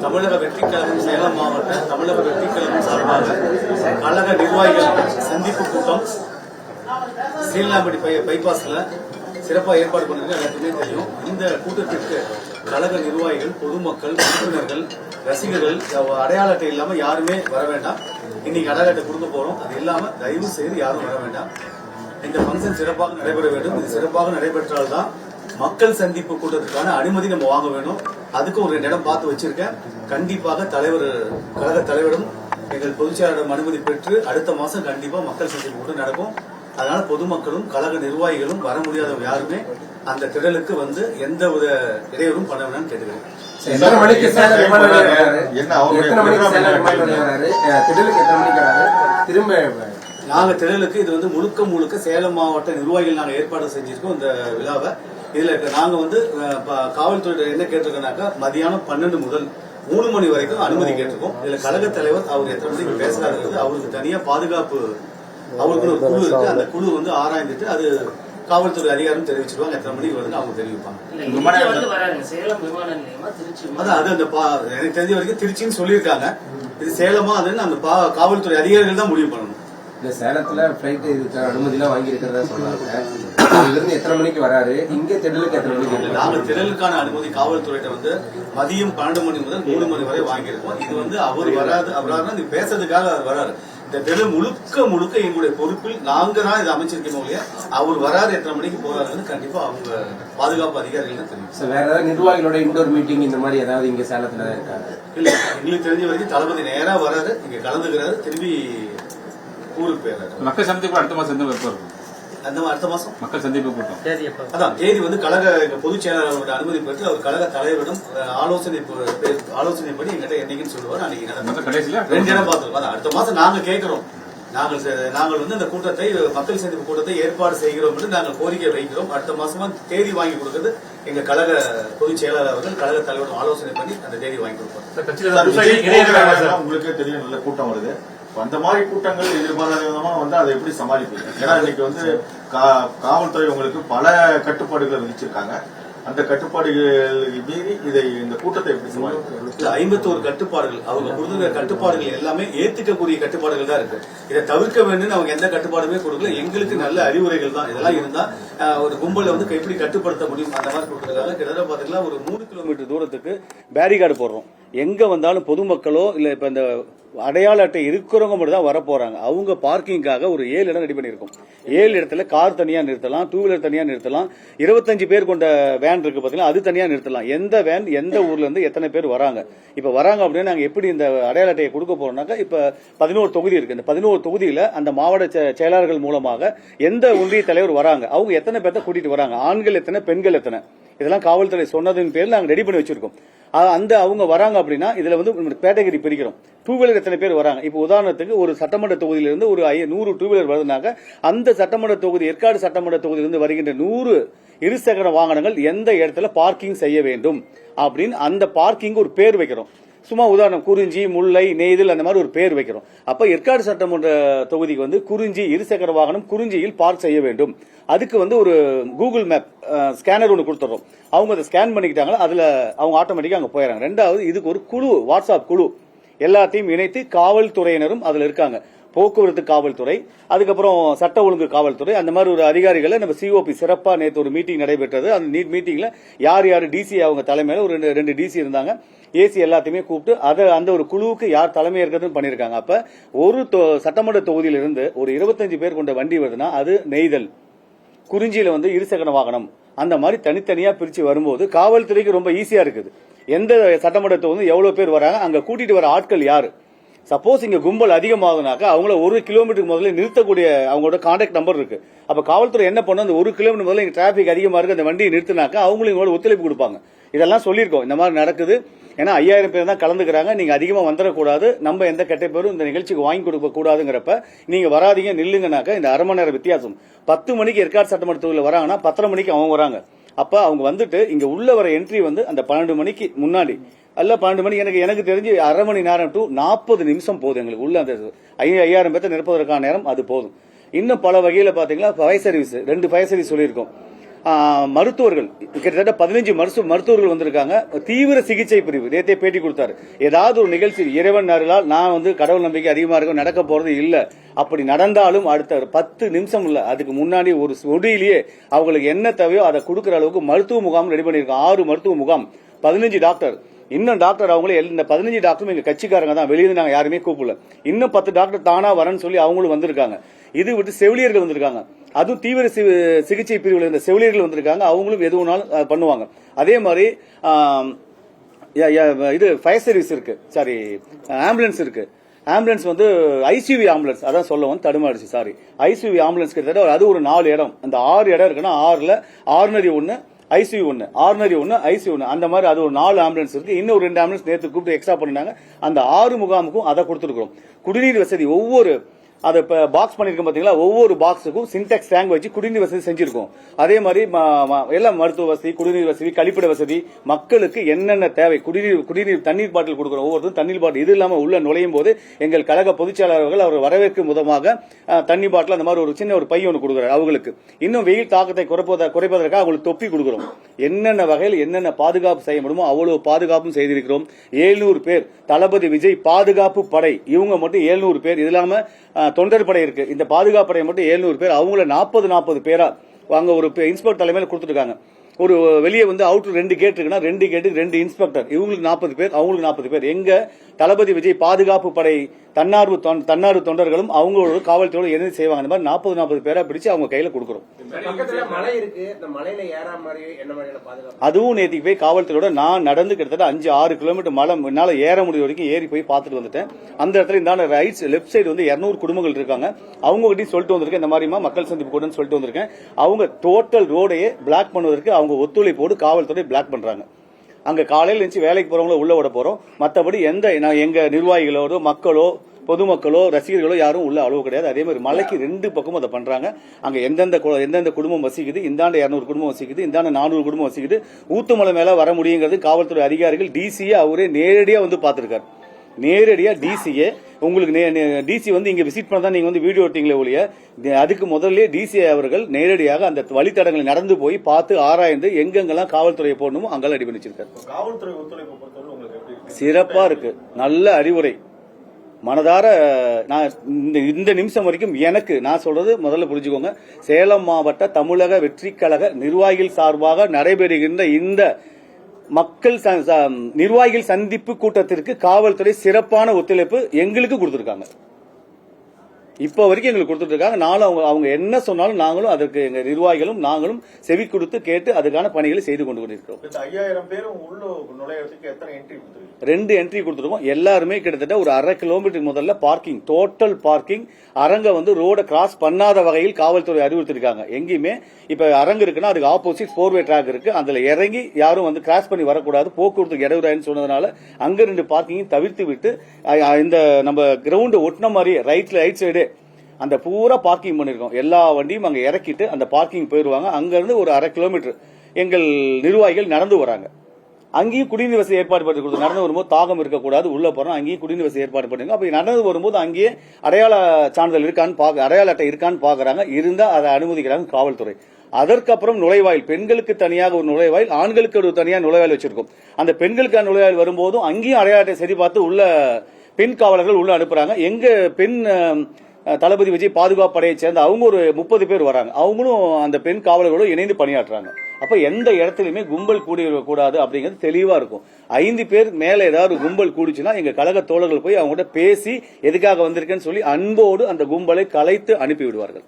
தமிழக வெற்றிக் கழகம் சேலம் மாவட்ட தமிழக வெற்றிக் கழகம் சார்பாக கழக நிர்வாகிகள் சந்திப்பு கூட்டம் ஸ்ரீலாம்படி பைபாஸ்ல சிறப்பாக ஏற்பாடு பண்ணிருக்க எல்லாத்துக்குமே தெரியும். இந்த கூட்டத்திற்கு கழக நிர்வாகிகள், பொதுமக்கள், உறுப்பினர்கள், ரசிகர்கள் அடையாள அட்டை இல்லாம யாருமே வர வேண்டாம். இன்னைக்கு அடையாள அட்டை கொடுக்க போறோம். அது இல்லாம தயவு செய்து யாரும் வர வேண்டாம். இந்த பங்கன் சிறப்பாக நடைபெற வேண்டும். இது சிறப்பாக நடைபெற்றால்தான் மக்கள் சந்திப்பு கூட்டத்துக்கான அனுமதி நம்ம வாங்க வேணும். அதுக்கு ஒரு இடம் பார்த்து வச்சிருக்கேன். கண்டிப்பாக கழக தலைவரும் எங்கள் பொதுச்செயலாளரிடம் அனுமதி பெற்று அடுத்த மாசம் கண்டிப்பா மக்கள் சந்திப்பு கூட்டம் நடக்கும். அதனால பொதுமக்களும் கழக நிர்வாகிகளும் வர முடியாதவங்க யாருமே அந்த திடலுக்கு வந்து எந்த ஒரு இடையூறும் பண்ண வேணாம்னு கேட்டுக்கிறேன். நாங்க திடலுக்கு இது வந்து முழுக்க சேலம் மாவட்ட நிர்வாகிகள் நாங்க ஏற்பாடு செஞ்சிருக்கோம். இந்த விழாவை இதுல நாங்க வந்து காவல்துறை என்ன கேட்டிருக்கோம்னாக்கா மதியானம் 12 முதல் 3 மணி வரைக்கும் அனுமதி கேட்டிருக்கோம். இதுல கழக தலைவர் அவர் எத்தனை மணிக்கு பேசுறாரு அவருக்கு தனியா பாதுகாப்பு அவருக்கு ஒரு குழு இருக்கு. அந்த குழு வந்து ஆராய்ந்துட்டு அது காவல்துறை அதிகாரம் தெரிவிச்சிருவாங்க. எத்தனை மணிக்கு வருது அவங்க தெரிவிப்பாங்க. அதான் அது அந்த எனக்கு தெரிஞ்ச வரைக்கும் திருச்சின்னு சொல்லியிருக்காங்க. இது சேலமா அதுன்னு அந்த காவல்துறை அதிகாரிகள் தான் முடிவு பண்ணணும். இந்த சேலத்துல பிளைட் அனுமதி எல்லாம் வாங்கி இருக்கிறதா சொல்றாங்க. இருந்து எத்தனை மணிக்கு வராரு, இங்க திடலுக்கு எத்தனை மணிக்கு? நாங்க திடலுக்கான அனுமதி காவல்துறையிட்ட வந்து மதியம் 12 மணி முதல் 3 மணி வரை வாங்கியிருக்கோம். இது வந்து அவர் வராது இது பேசுறதுக்காக வராரு. இந்த திடல் முழுக்க எங்களுடைய பொறுப்பில் நாங்க தான் இதை அமைச்சிருக்கோம் இல்லையா. அவர் வராது எத்தனை மணிக்கு போறாருன்னு கண்டிப்பா அவங்க பாதுகாப்பு அதிகாரிகள் தெரியும். வேற ஏதாவது நிர்வாகிகளோட இன்டோர் மீட்டிங் இந்த மாதிரி ஏதாவது இங்க சேலத்துல இருக்காங்க? இல்ல, எங்களுக்கு தெரிஞ்ச வரைக்கும் தளபதி நேரா வராது, இங்க கலந்துக்கிறாரு, திரும்பி ஊருக்கு போயிடுறாரு. மக்கள் சந்திப்பு அடுத்த மாசம் எந்த இருக்கும்? அடுத்த மாசம் மக்கள் சந்திப்பு கூட்டம் அதான் தேதி வந்து கழக பொதுச் செயலாளரோட அனுமதி பெற்று அவர் கழக தலைவரிடம் ஆலோசனைப்படி எங்கிட்ட என்னைக்குன்னு சொல்லுவார். அன்னைக்கு கடைசியில 2 இடம் பார்த்துருக்கோம். அடுத்த மாசம் நாங்க கேட்கிறோம். நாங்கள் வந்து இந்த கூட்டத்தை மக்கள் சந்திப்பு கூட்டத்தை ஏற்பாடு செய்கிறோம் என்று நாங்கள் கோரிக்கை வைக்கிறோம். அடுத்த மாசமா தேதி வாங்கி கொடுக்கிறது எங்க கழக பொதுச் செயலாளர் அவர்கள் கழக தலைவரோட ஆலோசனை பண்ணி அந்த தேதி வாங்கி கொடுப்பார். உங்களுக்கே தெரியும், நல்ல கூட்டம் வருது. அந்த மாதிரி கூட்டங்கள் எதிர்பாராத விதமா வந்து அதை எப்படி சமாளிப்பீங்க? ஏன்னா இன்னைக்கு வந்து காவல்துறை உங்களுக்கு பல கட்டுப்பாடுகளை விதிச்சிருக்காங்க. அந்த கட்டுப்பாடுகள் மீறி இந்த கூட்டத்தை எப்படி சமாளிப்பீங்க? 51 கட்டுப்பாடுகள் அவங்க கொடுத்த கட்டுப்பாடுகள் எல்லாமே ஏத்துக்கக்கூடிய கட்டுப்பாடுகள் தான் இருக்கு. இதை தவிர்க்க வேண்டும் அவங்க எந்த கட்டுப்பாடுமே கொடுக்கல. எங்களுக்கு நல்ல அறிவுரைகள் தான். இதெல்லாம் இருந்தா ஒரு கும்பலை வந்து எப்படி கட்டுப்படுத்த முடியும் அந்த மாதிரி கொடுக்கறதுக்காக கிட்டத்தட்ட பாத்தீங்கன்னா ஒரு 3 கிலோமீட்டர் தூரத்துக்கு பேரிகார்டு போடுறோம். எங்க வந்தாலும் பொதுமக்களோ இல்ல இப்ப இந்த அடையாள அட்டை இருக்கிறவங்க மட்டும் தான் வர போறாங்க. அவங்க பார்க்கிங்காக ஒரு 7 இடம் ரெடி பண்ணிருக்கோம். 7 இடத்துல கார் தனியா நிறுத்தலாம், 2 வீலர் தனியா நிறுத்தலாம், 25 பேர் கொண்ட வேன் இருக்கு பாத்தீங்கன்னா அது தனியா நிறுத்தலாம். எந்த வேன் எந்த ஊர்ல இருந்து எத்தனை பேர் வராங்க, இப்ப வராங்க அப்படின்னு நாங்க எப்படி இந்த அடையாள அட்டையை கொடுக்க போறோம்னாக்கா இப்ப 11 தொகுதி இருக்கு. இந்த 11 தொகுதியில அந்த மாவட்ட செயலாளர்கள் மூலமாக எந்த ஒன்றிய தலைவர் வராங்க, அவங்க எத்தனை பேர்த்த கூட்டிட்டு வராங்க, ஆண்கள் எத்தனை, பெண்கள் எத்தனை, இதெல்லாம் காவல்துறை சொன்னதின் பேர்ல நாங்க ரெடி பண்ணி வச்சிருக்கோம். அந்த அவங்க வராங்க அப்படின்னா இதுல வந்து கேட்டகரி பிரிக்கிறோம். 2 வீலர் எத்தனை பேர் வராங்க, இப்ப உதாரணத்துக்கு ஒரு சட்டமன்ற தொகுதியிலிருந்து ஒரு 100 2 வீலர் வருதுனாக்க அந்த சட்டமன்ற தொகுதி ஏற்காடு சட்டமன்ற தொகுதியிலிருந்து வருகின்ற 100 இருசக்கர வாகனங்கள் எந்த இடத்துல பார்க்கிங் செய்ய வேண்டும் அப்படின்னு அந்த பார்க்கிங் ஒரு பேர் வைக்கிறோம். சும்மா உதாரணம் குறிஞ்சி, முல்லை, நெய்தல் அந்த மாதிரி ஒரு பேர் வைக்கிறோம். அப்ப ஏற்காடு சட்டமன்ற தொகுதிக்கு வந்து குறிஞ்சி இருசக்கர வாகனம் குறிஞ்சியில் பார்க் செய்ய வேண்டும். அதுக்கு வந்து ஒரு கூகுள் மேப் ஸ்கேனர் ஒன்று கொடுத்துறோம். அவங்க அதை ஸ்கேன் பண்ணிக்கிட்டாங்களா அதுல அவங்க ஆட்டோமேட்டிக்கா அங்க போயிடறாங்க. 2வது இதுக்கு ஒரு குழு, வாட்ஸ்அப் குழு எல்லாத்தையும் இணைத்து காவல்துறையினரும் அதுல இருக்காங்க. போக்குவரத்து காவல்துறை, அதுக்கப்புறம் சட்ட ஒழுங்கு காவல்துறை, அந்த மாதிரி ஒரு அதிகாரிகளை நம்ம சிஓபி சிறப்பா நேற்று ஒரு மீட்டிங் நடைபெற்றது. அந்த மீட்டிங்ல யார் டிசி அவங்க தலைமையில ஒரு 2 டிசி இருந்தாங்க. ஏசி எல்லாத்தையுமே கூப்பிட்டு அந்த ஒரு குழுவுக்கு யார் தலைமை இருக்கிறதுன்னு பண்ணிருக்காங்க. அப்ப ஒரு சட்டமன்ற தொகுதியிலிருந்து ஒரு 25 பேர் கொண்ட வண்டி வருதுன்னா அது நெய்தல், குறிஞ்சியில வந்து இருசக்கர வாகனம், அந்த மாதிரி தனித்தனியா பிரிச்சு வரும்போது காவல்துறைக்கு ரொம்ப ஈஸியா இருக்குது. எந்த சட்டமன்ற தொகுதி எவ்வளவு பேர் வராங்க, அங்க கூட்டிட்டு வர ஆட்கள் யாரு. சப்போஸ் இங்க கும்பல் அதிகமாகுனாக்கா அவங்கள 1 கிலோமீட்டருக்கு முதல்ல நிறுத்தக்கூடிய அவங்களோட கான்டாக்ட் நம்பர் இருக்கு. அப்ப காவல்துறை என்ன பண்ணும், அந்த 1 கிலோமீட்டர் முதல்ல இங்க டிராபிக் அதிகமா இருக்கு, அந்த வண்டியை நிறுத்தினாக்கா அவங்களும் இவங்களோட ஒத்துழைப்பு கொடுப்பாங்க. இதெல்லாம் சொல்லியிருக்கோம், இந்த மாதிரி நடக்குது. ஏன்னா 5000 பேர் தான் கலந்துக்கிறாங்க, நீங்க அதிகமா வந்துடக்கூடாது, நம்ம எந்த கெட்ட பேரும் இந்த நிகழ்ச்சிக்கு வாங்கி கொடுக்க கூடாதுங்கிறப்ப நீங்க வராதீங்க நில்லுங்கனாக்கா இந்த அரை மணி நேரம் வித்தியாசம். 10 மணிக்கு ஏற்காடு சட்டமன்ற தொகுதியில் வராங்கன்னா 10:30 மணிக்கு அவங்க வராங்க. அப்ப அவங்க வந்துட்டு இங்க உள்ள வர என்ட்ரி வந்து அந்த 12 மணிக்கு முன்னாடி அல்ல 12 மணி எனக்கு தெரிஞ்சு அரை மணி நேரம் டு 40 நிமிஷம் போதும் எங்களுக்கு உள்ள அந்த 5000 பேர்த்த நிரப்புவதற்கான நேரம் அது போதும். இன்னும் பல வகையில பாத்தீங்கன்னா ஃபயர் சர்வீஸ் 2 ஃபயர் சர்வீஸ் சொல்லியிருக்கோம். மருத்துவர்கள் கிட்டத்தட்ட 15 மருத்துவர்கள் வந்திருக்காங்க. தீவிர சிகிச்சை பிரிவு நேற்றே பேட்டி கொடுத்தாரு. ஏதாவது ஒரு நிகழ்ச்சி இறைவன் அருளால் நான் வந்து கடவுள் நம்பிக்கை அதிகமா இருக்கும் நடக்க போறது இல்ல, அப்படி நடந்தாலும் அடுத்த 10 நிமிஷம் இல்ல அதுக்கு முன்னாடி ஒரு ஒடியிலேயே அவங்களுக்கு என்ன தேவையோ அதை கொடுக்கிற அளவுக்கு மருத்துவ முகாம் ரெடி பண்ணிருக்கோம். 6 மருத்துவ முகாம், 15 டாக்டர். இன்னும் டாக்டர் அவங்களே இந்த 15 டாக்டரும் எங்க கட்சிக்காரங்க தான், வெளியே நாங்க யாருமே கூப்பிடல. இன்னும் 10 டாக்டர் தானா வரேன்னு சொல்லி அவங்களும் வந்திருக்காங்க. இது விட்டு செவிலியர்கள் வந்திருக்காங்க. அதுவும் தீவிர சிகிச்சை பிரிவில் இருந்த செவிலியர்கள் வந்திருக்காங்க. அவங்களும் எது வேணாலும் பண்ணுவாங்க. அதே மாதிரி இது ஃபயர் சர்வீஸ் இருக்கு, சாரி ஆம்புலன்ஸ் இருக்கு. ஆம்புலன்ஸ் வந்து ஐசியூவி ஆம்புலன்ஸ், அதான் சொல்லவும் தடுமாறிச்சு, சாரி. ஐசியூவி ஆம்புலன்ஸ் கிட்டத்தட்ட அது ஒரு 4 இடம். அந்த 6 இடம் இருக்குன்னா 6ல ஆர்டினரி 1, ஐசியூ 1, ஆர்டினரி 1, ஐசியூ 1, அந்த மாதிரி அது ஒரு 4 ஆம்புலன்ஸ் இருக்கு. இன்னும் ஒரு 2 ஆம்புலன்ஸ் நேற்று கூப்பிட்டு எக்ஸ்ட்ரா பண்ணினாங்க. அந்த 6 முகாமுக்கும் அதை கொடுத்துருக்கோம். குடிநீர் வசதி ஒவ்வொரு அதை பாக்ஸ் பண்ணிருக்கோம் பாத்தீங்களா, ஒவ்வொரு பாக்ஸுக்கும் சின்டெக்ஸ் டேங்க் வச்சு குடிநீர் வசதி செஞ்சிருக்கோம். அதே மாதிரி எல்லாம் மருத்துவ வசதி, குடிநீர் வசதி, கழிப்பிட வசதி, மக்களுக்கு என்னென்ன தேவை, குடிநீர் தண்ணீர் பாட்டில் கொடுக்கிறோம். ஒவ்வொருத்தரும் தண்ணீர் பாட்டில் இது இல்லாம உள்ள நுழையும் போது எங்கள் கழக பொதுச்செயலாளர்கள் அவர் வரவேற்கும் விதமாக தண்ணீர் பாட்டில் அந்த மாதிரி ஒரு சின்ன ஒரு பை ஒன்று கொடுக்குறாரு அவங்களுக்கு. இன்னும் வெயில் தாக்கத்தை குறைப்பதற்காக அவங்களுக்கு தொப்பி கொடுக்கிறோம். என்னென்ன வகையில் என்னென்ன பாதுகாப்பு செய்ய முடியுமோ அவ்வளவு பாதுகாப்பும் செய்திருக்கிறோம். 700 பேர் தளபதி விஜய் பாதுகாப்பு படை, இவங்க மட்டும் 700 பேர். இது இல்லாம தொண்டர் படை இருக்கு. இந்த பாதுகாப்பு படை மட்டும் 700 பேர். அவங்கள 40 பேரா அங்க ஒரு இன்ஸ்பெக்டர் தலைமையில் கொடுத்துருக்காங்க. ஒரு வெளியே வந்து அவுட்டர் 2 கேட் இருக்குன்னா 2 கேட்டுக்கு 2 இன்ஸ்பெக்டர், இவங்களுக்கு 40 பேர், அவங்களுக்கு 40 பேர். எங்க தளபதி விஜய் பாதுகாப்பு படை தன்னார்வ தொண்டர்களும் அவங்களோட காவல்துறையோட இணைந்து செய்வாங்க. அந்த மாதிரி 40 பேரா பிடிச்சு அவங்க கையில கொடுக்கிறோம். அதுவும் நேற்றுக்கு போய் காவல்துறையோட நான் நடந்து கிட்டத்தட்ட 5-6 கிலோமீட்டர் மலை என்னால ஏற முடிய வரைக்கும் ஏறி போய் பார்த்துட்டு வந்துட்டேன். அந்த இடத்துல இந்த லெப்ட் சைடு வந்து 200 குடும்பங்கள் இருக்காங்க. அவங்க கிட்டையும் சொல்லிட்டு வந்திருக்கேன், இந்த மாதிரிமா மக்கள் சந்திப்பு கூடன்னு சொல்லிட்டு வந்திருக்கேன். அவங்க டோட்டல் ரோடையே பிளாக் பண்ணுவதற்கு அவங்க ஒத்துழைப்போடு காவல்துறை பிளாக் பண்றாங்க. அங்க காலையில் இருந்துச்சு வேலைக்கு போறவங்கள உள்ள விட போறோம். மற்றபடி எங்க நிர்வாகிகளோட மக்களோ பொதுமக்களோ ரசிகர்களோ யாரும் உள்ள அளவு கிடையாது. அதே மாதிரி மலைக்கு 2 பக்கமும் அதை பண்றாங்க. அங்க எந்தெந்த குடும்பம் வசிக்குது, இந்தாண்ட 200 குடும்பம் வசிக்குது, இந்தாண்ட 400 குடும்பம் வசிக்குது. ஊத்துமலை மேல வர முடியுங்கிறது காவல்துறை அதிகாரிகள் டிசியே அவரே நேரடியா வந்து பாத்துருக்காரு. நேரடியா டிசிஏ உங்களுக்கு டிசி வந்து இங்க விசிட் பண்ண தான் நீங்க வந்து வீடியோ எடுத்தீங்களே ஒழிய அதுக்கு முதல்ல டிசிஏ அவர்கள் நேரடியாக அந்த வழித்தடங்களை நடந்து போய் பார்த்து ஆராய்ந்து எங்கெங்கெல்லாம் காவல்துறையை போடணுமோ அங்கெல்லாம் ரெடி பண்ணி வச்சிருக்காரு. காவல்துறை ஒத்துழைப்பு பொறுத்தவரை உங்களுக்கு சிறப்பா இருக்கு, நல்ல அறிவுரை. மனதார நான் இந்த நிமிஷம் வரைக்கும் எனக்கு நான் சொல்றது முதல்ல புரிஞ்சுக்கோங்க, சேலம் மாவட்ட தமிழக வெற்றி கழக நிர்வாகிகள் சார்பாக நடைபெறுகின்ற இந்த மக்கள் நிர்வாகிகள் சந்திப்பு கூட்டத்திற்கு காவல்துறை சிறப்பான ஒத்துழைப்பு எங்களுக்கு கொடுத்திருக்காங்க. இப்ப வரைக்கும் எங்களுக்கு கொடுத்துட்டு இருக்காங்க. நானும் அவங்க என்ன சொன்னாலும் நாங்களும் அதற்கு எங்க நிர்வாகிகளும் நாங்களும் செவி கொடுத்து கேட்டு அதுக்கான பணிகளை செய்து கொண்டு கொண்டிருக்கிறோம். 5000 பேர் உள்ள நுழையறதுக்கு எத்தனை என்ட்ரி கொடுத்துருக்கீங்க? 2 என்ட்ரி கொடுத்துருக்கோம். எல்லாருமே கிட்டத்தட்ட ஒரு 1/2 கிலோமீட்டர் முதல்ல பார்க்கிங், டோட்டல் பார்க்கிங். அரங்க வந்து ரோட கிராஸ் பண்ணாத வகையில் காவல்துறை அறிவுறுத்திருக்காங்க. எங்கேயுமே இப்ப அரங்கு இருக்குன்னா அதுக்கு ஆப்போசிட் 4-வே ட்ராக் இருக்கு, அதுல இறங்கி யாரும் வந்து கிராஸ் பண்ணி வரக்கூடாது, போக்குவரத்துக்கு இடையூறாயின்னு சொன்னதுனால அங்க 2 பார்க்கிங் தவிர்த்து விட்டு இந்த நம்ம கிரவுண்ட் ஒட்டின மாதிரி ரைட் சைடு அந்த பூரா பார்க்கிங் பண்ணிருக்கோம். எல்லா வண்டியும் அங்க இறக்கிட்டு அந்த பார்க்கிங் போயிருவாங்க. அங்க இருந்து ஒரு 1/2 கிலோமீட்டர் எங்கள் நிர்வாகிகள் நடந்து வராங்க. அங்கேயும் குடிநீர் வசதி ஏற்பாடு பண்ணி கொடுத்து நடந்து வரும்போது தாகம் இருக்கக்கூடாது, உள்ள போறோம் அங்கேயும் குடிநீர் வசதி ஏற்பாடு பண்ணுங்க. அப்படி நடந்து வரும்போது அங்கேயே அடையாள சான்றிதழ் இருக்கான்னு அடையாள அட்டை இருக்கான்னு பாக்குறாங்க. இருந்தா அதை அனுமதிக்கிறாங்க காவல்துறை. அதற்கப்புறம் நுழைவாயில், பெண்களுக்கு தனியாக ஒரு நுழைவாயில், ஆண்களுக்கு ஒரு தனியாக நுழைவாயில் வச்சிருக்கோம். அந்த பெண்களுக்கான நுழைவாயில் வரும்போதும் அங்கேயும் அடையாள அட்டை சரி பார்த்து உள்ள பெண் காவலர்கள் உள்ள அனுப்புறாங்க. எங்க பெண் தளபதி விஜய் பாதுகாப்பு படையை சேர்ந்த அவங்க ஒரு 30 பேர் வராங்க. அவங்களும் அந்த பெண் காவலர்களோடு இணைந்து பணியாற்றுறாங்க. அப்ப எந்த இடத்துலயுமே கும்பல் கூடி கூடாது அப்படிங்கிறது தெளிவா இருக்கும். 5 பேர் மேல ஏதாவது கும்பல் கூடிச்சுன்னா எங்க கழக தோழர்கள் போய் அவங்ககிட்ட பேசி எதுக்காக வந்திருக்கேன்னு சொல்லி அன்போடு அந்த கும்பலை கலைத்து அனுப்பி விடுவார்கள்.